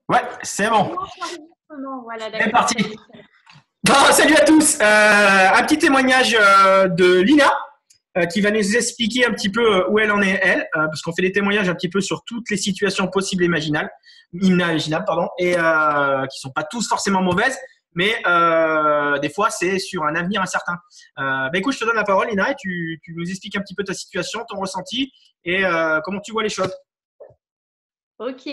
Ouais, c'est bon. Comment enregistrement, voilà, C'est d'accord. parti. Bon, salut à tous. Un petit témoignage de Lina qui va nous expliquer un petit peu où elle en est, elle, parce qu'on fait des témoignages un petit peu sur toutes les situations possibles et imaginables, pardon, et qui sont pas tous forcément mauvaises, mais des fois, c'est sur un avenir incertain. Écoute, je te donne la parole, Lina, et tu nous expliques un petit peu ta situation, ton ressenti et comment tu vois les choses. Ok.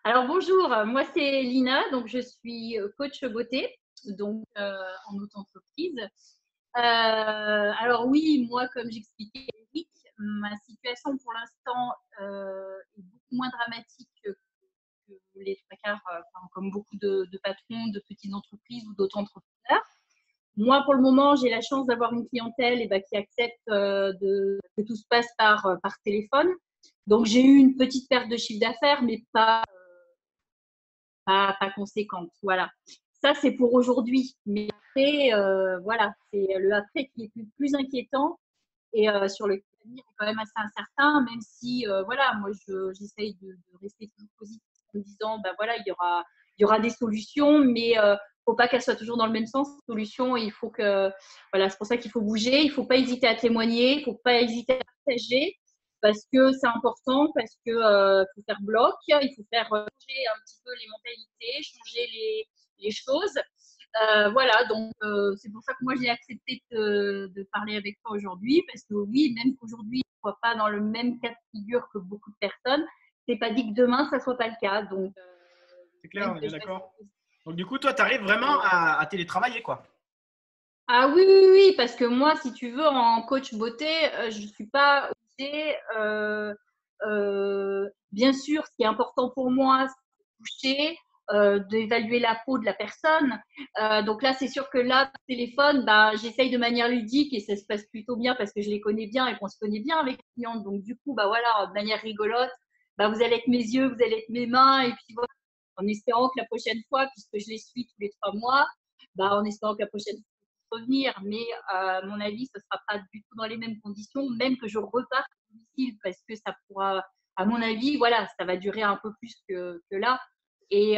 Alors bonjour, moi c'est Lina, donc je suis coach beauté, donc en auto-entreprise. Alors oui, moi comme j'expliquais à Eric, ma situation pour l'instant est beaucoup moins dramatique que les trois quarts, enfin, comme beaucoup de patrons de petites entreprises ou d'auto-entrepreneurs. Moi, pour le moment, j'ai la chance d'avoir une clientèle qui accepte que tout se passe par téléphone. Donc, j'ai eu une petite perte de chiffre d'affaires, mais pas conséquente. Voilà. Ça, c'est pour aujourd'hui. Mais après, voilà, c'est le après qui est plus inquiétant et sur le avenir est quand même assez incertain, même si, voilà, moi, j'essaye de rester toujours positive en me disant, ben voilà, il y aura des solutions, mais faut pas qu'elles soient toujours dans le même sens. Solutions, il faut que, voilà, c'est pour ça qu'il faut bouger, il faut pas hésiter à témoigner, il faut pas hésiter à partager parce que c'est important, parce que faut faire bloc, il faut faire changer un petit peu les mentalités, changer les choses. Voilà, donc c'est pour ça que moi j'ai accepté de parler avec toi aujourd'hui, parce que oui, même qu'aujourd'hui je ne sois pas dans le même cas de figure que beaucoup de personnes, c'est pas dit que demain ça soit pas le cas. Donc, C'est même clair, on est que bien je reste. d'accord. Donc, du coup, toi, tu arrives vraiment à télétravailler, quoi. Ah oui, oui, oui, parce que moi, si tu veux, en coach beauté, je ne suis pas obligée. Bien sûr, ce qui est important pour moi, c'est de toucher, d'évaluer la peau de la personne. Donc là, c'est sûr que là, au téléphone, bah, j'essaye de manière ludique et ça se passe plutôt bien parce que je les connais bien et qu'on se connaît bien avec les clientes. Donc du coup, bah voilà, de manière rigolote, bah, vous allez être mes yeux, vous allez être mes mains et puis voilà, en espérant que la prochaine fois, puisque je les suis tous les 3 mois, bah, en espérant que la prochaine revenir, mais à mon avis, ce ne sera pas du tout dans les mêmes conditions, même que je reparte à domicile, parce que ça pourra, à mon avis, voilà, ça va durer un peu plus que là. Et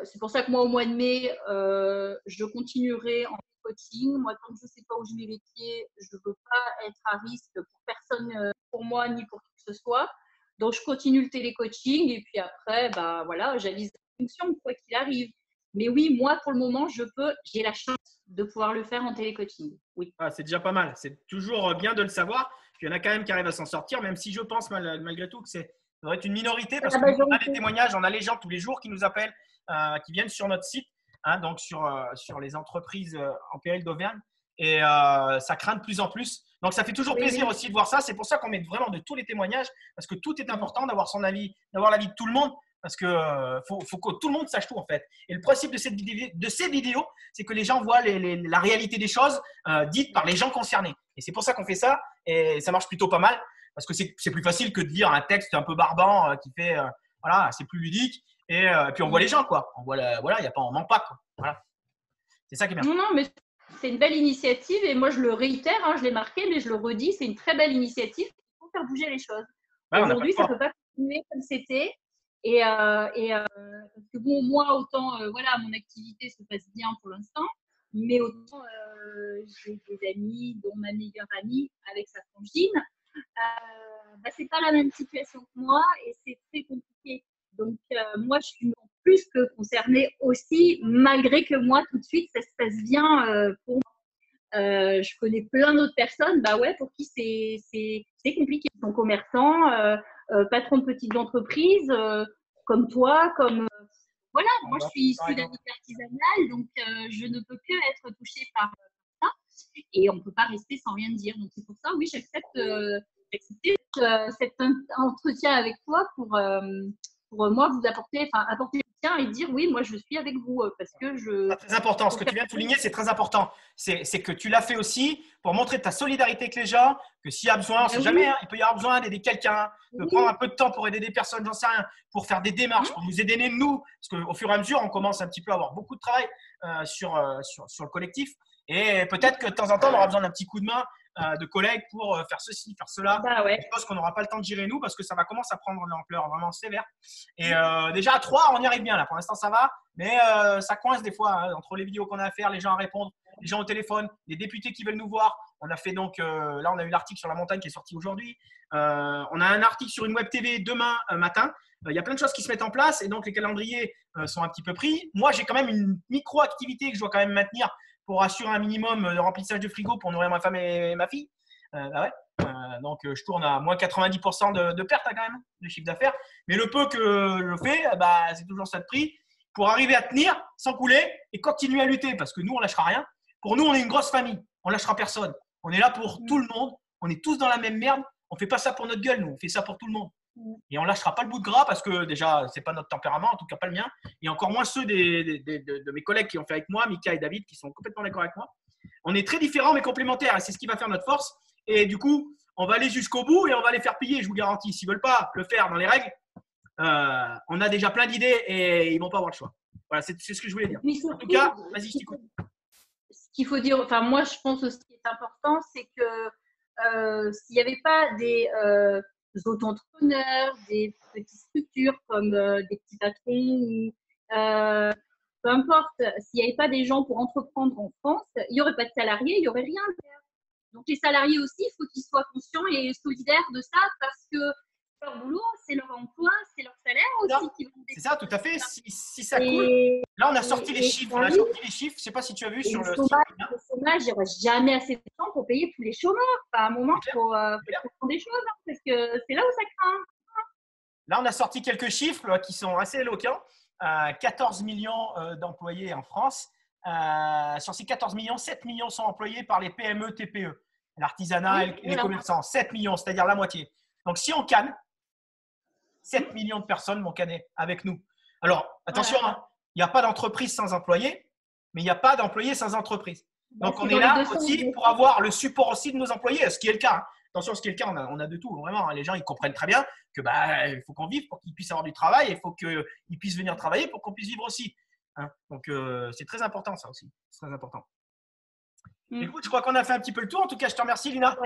c'est pour ça que moi, au mois de mai, je continuerai en coaching. Moi, tant que je ne sais pas où je mets les pieds, je ne veux pas être à risque pour personne, pour moi, ni pour qui que ce soit. Donc, je continue le télécoaching et puis après, bah, voilà, j'avise la fonction, quoi qu'il arrive. Mais oui, moi, pour le moment, j'ai la chance de pouvoir le faire en télécoaching. Oui. Ah, c'est déjà pas mal. C'est toujours bien de le savoir. Puis il y en a quand même qui arrivent à s'en sortir, même si je pense malgré tout que ça doit être une minorité parce La qu'on a des majorité. témoignages, on a les gens tous les jours qui nous appellent, qui viennent sur notre site, hein, donc sur les entreprises en péril d'Auvergne. Et ça craint de plus en plus. Donc ça fait toujours Oui, plaisir oui. aussi de voir ça. C'est pour ça qu'on met vraiment de tous les témoignages parce que tout est important d'avoir son avis, d'avoir l'avis de tout le monde parce que faut que tout le monde sache tout en fait. Et le principe de ces vidéos, c'est que les gens voient la réalité des choses dites par les gens concernés. Et c'est pour ça qu'on fait ça et ça marche plutôt pas mal parce que c'est plus facile que de lire un texte un peu barbant qui fait voilà, c'est plus ludique et puis on voit les gens quoi. On voit voilà, il y a pas on manque pas quoi. Voilà. C'est ça qui est bien. Non, non, mais c'est une belle initiative et moi je le réitère, hein, je l'ai marqué, mais je le redis, c'est une très belle initiative. Il faut faire bouger les choses. Ouais, on n'a pas le Aujourd'hui, ça ne peut choix. pas continuer comme c'était. Parce que bon, moi, autant, voilà, mon activité se passe bien pour l'instant, mais autant j'ai des amis, dont ma meilleure amie avec sa frangine, bah, c'est pas la même situation que moi et c'est très compliqué. Donc, moi, je suis en plus que concernée aussi, malgré que moi, tout de suite, ça se passe bien pour moi. Je connais plein d'autres personnes, bah ouais, pour qui c'est compliqué. Ils sont commerçants, patrons de petites entreprises, comme toi, comme voilà. Moi, je suis issue d'un milieu artisanal, donc je ne peux que être touchée par ça et on ne peut pas rester sans rien dire. Donc c'est pour ça, oui, j'accepte cet entretien avec toi pour moi vous apporter, enfin apporter le tien et dire oui, moi je suis avec vous parce que je C'est très important. Ce faut que faire. tu viens de souligner, c'est très important. C'est que tu l'as fait aussi pour montrer ta solidarité avec les gens, que s'il y a besoin, on ne sait Ben jamais, oui, hein, il peut y avoir besoin d'aider quelqu'un, de prendre un oui. peu de temps pour aider des personnes, j'en sais rien, pour faire des démarches, pour nous aider nous. Parce qu'au fur et à mesure, on commence un petit peu à avoir beaucoup de travail sur le collectif. Et peut-être que de temps en temps, on aura besoin d'un petit coup de main de collègues pour faire ceci, faire cela. Bah ouais. Je pense qu'on n'aura pas le temps de gérer nous parce que ça va commencer à prendre une ampleur vraiment sévère. Et déjà à 3, on y arrive bien là. Pour l'instant, ça va. Mais ça coince des fois hein, entre les vidéos qu'on a à faire, les gens à répondre, les gens au téléphone, les députés qui veulent nous voir. On a fait donc, là, on a eu l'article sur la montagne qui est sorti aujourd'hui. On a un article sur une web TV demain matin. Il y a plein de choses qui se mettent en place et donc les calendriers sont un petit peu pris. Moi, j'ai quand même une micro-activité que je dois quand même maintenir pour assurer un minimum de remplissage de frigo pour nourrir ma femme et ma fille. Bah ouais. Donc, je tourne à moins 90% de perte hein, quand même, de chiffre d'affaires. Mais le peu que je fais, bah, c'est toujours ça de prix pour arriver à tenir sans couler et continuer à lutter parce que nous, on ne lâchera rien. Pour nous, on est une grosse famille. On ne lâchera personne. On est là pour tout le monde. On est tous dans la même merde. On ne fait pas ça pour notre gueule, nous. On fait ça pour tout le monde. Et on ne lâchera pas le bout de gras parce que déjà, ce n'est pas notre tempérament, en tout cas pas le mien. Et encore moins ceux de mes collègues qui ont fait avec moi, Mika et David, qui sont complètement d'accord avec moi. On est très différents mais complémentaires et c'est ce qui va faire notre force. Et du coup, on va aller jusqu'au bout et on va les faire piller, je vous garantis. S'ils ne veulent pas le faire dans les règles, on a déjà plein d'idées et ils ne vont pas avoir le choix. Voilà, c'est ce que je voulais dire. En tout cas, vas-y, je t'écoute. Ce qu'il faut dire, enfin moi je pense que ce qui est important, c'est que s'il n'y avait pas des auto-entrepreneurs, des petites structures comme des petits patrons, peu importe, s'il n'y avait pas des gens pour entreprendre en France, il n'y aurait pas de salariés, il n'y aurait rien à faire. Donc les salariés aussi, il faut qu'ils soient conscients et solidaires de ça parce que leur boulot, c'est leur emploi, c'est leur salaire aussi qui vont C'est ça, tout à fait. Si ça coule, là on a sorti les chiffres. On a sorti les chiffres. Je ne sais pas si tu as vu sur le site. Le chômage, il n'y aura jamais assez de temps pour payer tous les chômeurs. Enfin, à un moment, il faut faire des choses hein, parce que c'est là où ça craint. Là, on a sorti quelques chiffres qui sont assez éloquents. 14 millions d'employés en France. Sur ces 14 millions, 7 millions sont employés par les PME, TPE, l'artisanat et les commerçants. 7 millions, c'est-à-dire la moitié. Donc, si on canne, 7 millions de personnes vont canner avec nous. Alors, attention, il n'y a pas d'entreprise sans employés, mais il n'y a pas d'employés sans entreprise. Donc, on est là aussi pour avoir le support aussi de nos employés, ce qui est le cas. Attention, ce qui est le cas, on a de tout, vraiment. Les gens, ils comprennent très bien que il faut qu'on vive pour qu'ils puissent avoir du travail, il faut qu'ils puissent venir travailler pour qu'on puisse vivre aussi. Donc, c'est très important, ça aussi. C'est très important. Écoute, je crois qu'on a fait un petit peu le tour. En tout cas, je te remercie, Lina,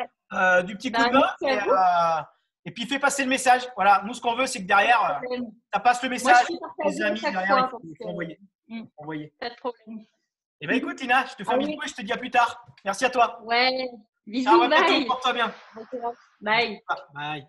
du petit coup de main. Et puis, fais passer le message. Voilà, nous, ce qu'on veut, c'est que derrière, ça passe le message. Les amis, derrière, il faut envoyer. Pas de problème. Eh bien, écoute, Lina, je te fais un bisou et je te dis à plus tard. Merci à toi. Ouais, bisous, ciao, bye. Porte-toi bien. Bye. Bye.